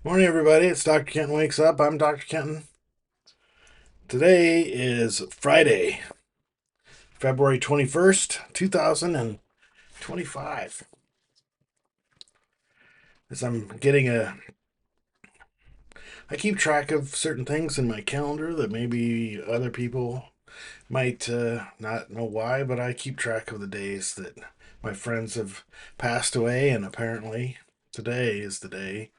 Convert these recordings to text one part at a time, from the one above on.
Morning, everybody. It's Dr. Kenton Wakes Up. I'm Dr. Kenton. Today is Friday, February 21st, 2025. As I keep track of certain things in my calendar that maybe other people might not know why, but I keep track of the days that my friends have passed away, and apparently today is the day,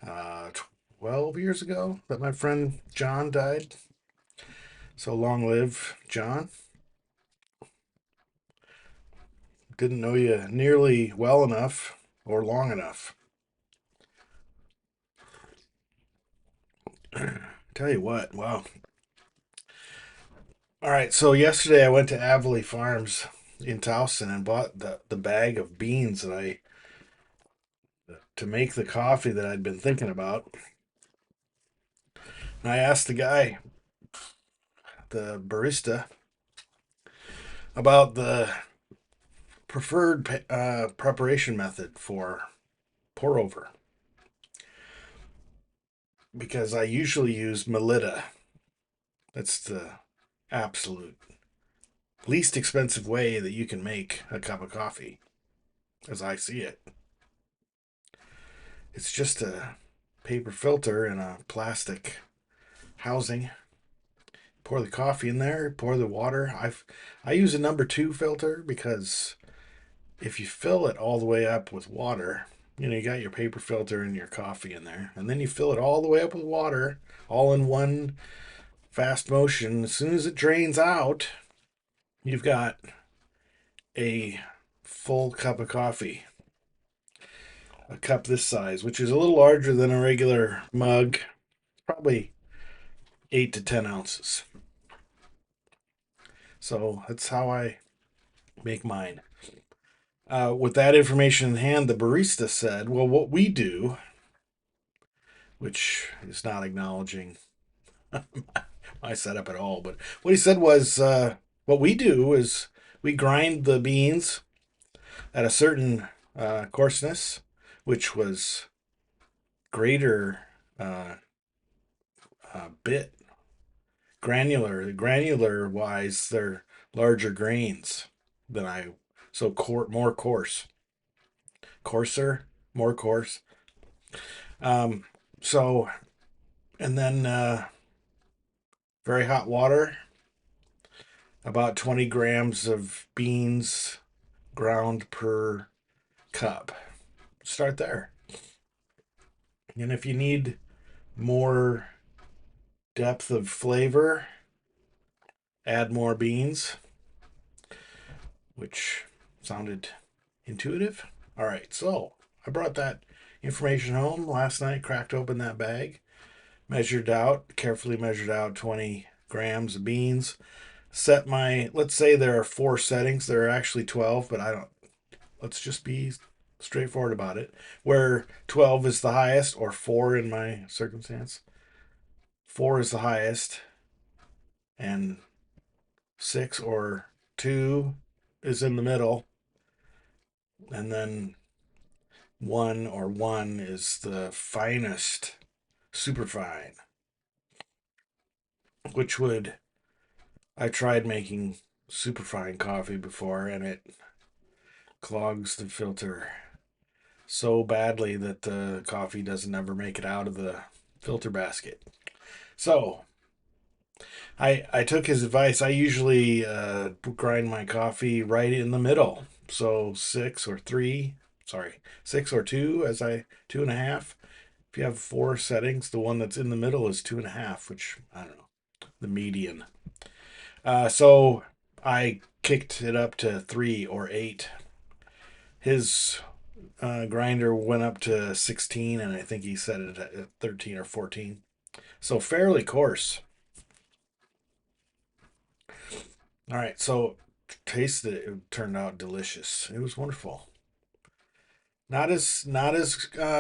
uh, 12 years ago, that my friend John died. So long live John. Didn't know you nearly well enough or long enough. Tell you what, wow. All right, so yesterday I went to Avily Farms in Towson and bought the bag of beans that I to make the coffee that I'd been thinking about. And I asked the guy, the barista, about the preferred preparation method for pour over because I usually use Melita. That's the absolute least expensive way that you can make a cup of coffee, as I see it. It's just a paper filter and a plastic housing. Pour the coffee in there, pour the water. I use a number two filter because if you fill it all the way up with water, you got your paper filter and your coffee in there, and then you fill it all the way up with water, all in one fast motion. As soon as it drains out, you've got a full cup of coffee, a cup this size, which is a little larger than a regular mug, probably 8 to 10 ounces. So that's how I make mine. With that information in hand, the barista said, well, what we do, which is not acknowledging my setup at all, but what he said was, what we do is we grind the beans at a certain coarseness, which was greater uh, bit granular. Granular wise, they're larger grains than so more coarse, coarser, more coarse. Um, so and then very hot water, about 20 grams of beans ground per cup. Start there. And if you need more depth of flavor, add more beans, which sounded intuitive. All right, so I brought that information home last night, cracked open that bag, carefully measured out 20 grams of beans. Let's say there are 4 settings. There are actually 12, but let's just be straightforward about it. Where 12 is the highest, or 4 in my circumstance, 4 is the highest, and 6 or 2 is in the middle, and then 1 is the finest, super fine, which would, I tried making super fine coffee before, and it clogs the filter so badly that the coffee doesn't ever make it out of the filter basket. So I took his advice. I usually grind my coffee right in the middle. So 6 or 2, 2.5. If you have 4 settings, the one that's in the middle is 2.5, which I don't know, the median. So I kicked it up to 3 or 8. His grinder went up to 16, and I think he set it at 13 or 14. So fairly coarse. All right, so tasted it. It turned out delicious. It was wonderful. Not as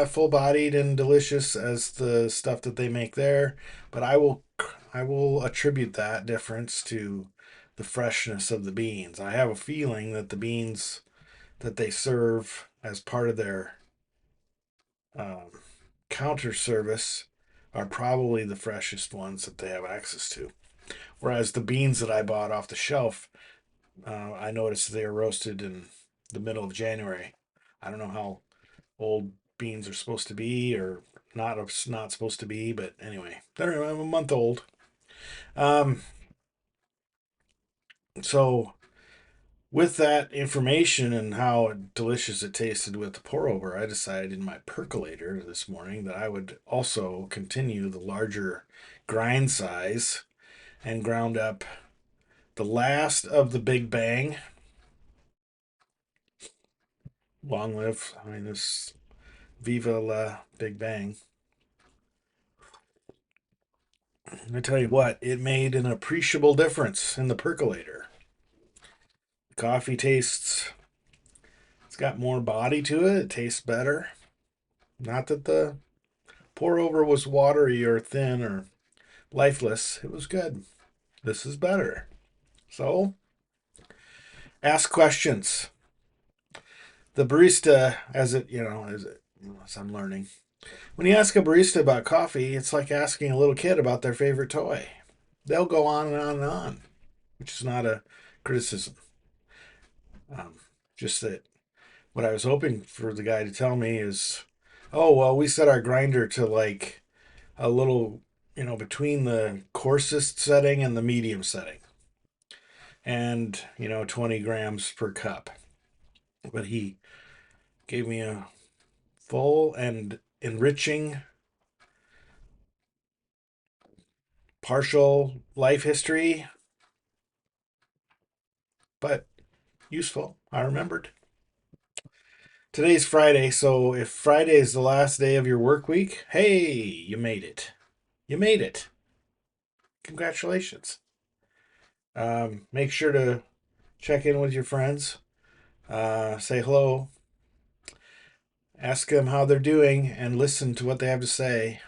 full bodied and delicious as the stuff that they make there, but I will attribute that difference to the freshness of the beans. I have a feeling that the beans that they serve as part of their um, counter service are probably the freshest ones that they have access to. Whereas the beans that I bought off the shelf, I noticed they are roasted in the middle of January. I don't know how old beans are supposed to be or not supposed to be, but anyway, they're a month old. Um, so with that information and how delicious it tasted with the pour over, I decided in my percolator this morning that I would also continue the larger grind size and ground up the last of the Big Bang. Long live, I mean, this Viva la Big Bang. I tell you what, it made an appreciable difference in the percolator. Coffee tastes, it's got more body to it. It tastes better. Not that the pour over was watery or thin or lifeless. It was good. This is better. So, ask questions. The barista, as I'm learning, when you ask a barista about coffee, it's like asking a little kid about their favorite toy. They'll go on and on and on, which is not a criticism. Um, just that what I was hoping for the guy to tell me is, oh, well, we set our grinder to like a little, between the coarsest setting and the medium setting, and 20 grams per cup. But he gave me a full and enriching partial life history, but useful. I remembered. Today's Friday, so if Friday is the last day of your work week, hey, you made it. You made it. Congratulations. Make sure to check in with your friends. Say hello. Ask them how they're doing and listen to what they have to say.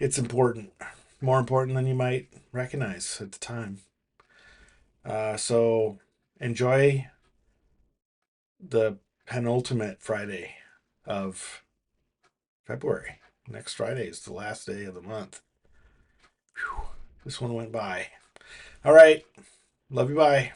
It's important. More important than you might recognize at the time. So enjoy the penultimate Friday of February. Next Friday is the last day of the month. Whew, this one went by. All right. Love you. Bye.